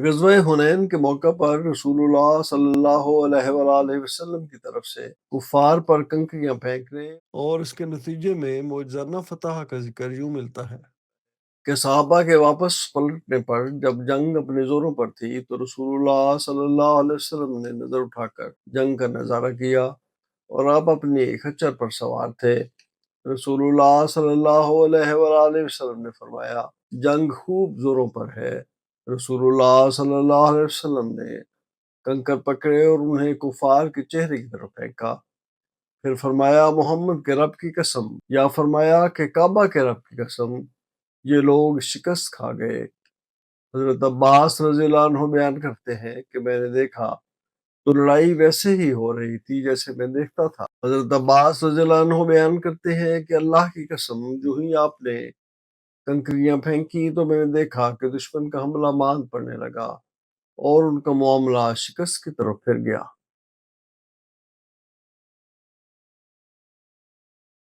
غزوہ حنین کے موقع پر رسول اللہ صلی اللہ علیہ وآلہ وسلم کی طرف سے کفار پر کنکریاں پھینکنے اور اس کے نتیجے میں معجزانہ فتح کا ذکر یوں ملتا ہے کہ صحابہ کے واپس پلٹنے پر جب جنگ اپنے زوروں پر تھی تو رسول اللہ صلی اللہ علیہ وسلم نے نظر اٹھا کر جنگ کا نظارہ کیا اور آپ اپنی ایک خچر پر سوار تھے۔ رسول اللہ صلی اللہ علیہ وآلہ وسلم نے فرمایا جنگ خوب زوروں پر ہے۔ رسول اللہ صلی اللہ علیہ وسلم نے کنکر پکڑے اور انہیں کفار کے چہرے کی طرف پھینکا، پھر فرمایا محمد کے رب کی قسم، یا فرمایا کہ کعبہ کے رب کی قسم، یہ لوگ شکست کھا گئے۔ حضرت عباس رضی اللہ عنہ بیان کرتے ہیں کہ میں نے دیکھا تو لڑائی ویسے ہی ہو رہی تھی جیسے میں دیکھتا تھا۔ حضرت عباس رضی اللہ عنہ بیان کرتے ہیں کہ اللہ کی قسم جو ہی آپ نے کنکریاں پھینکی تو میں نے دیکھا کہ دشمن کا حملہ ماند پڑنے لگا اور ان کا معاملہ شکست کی طرف پھر گیا۔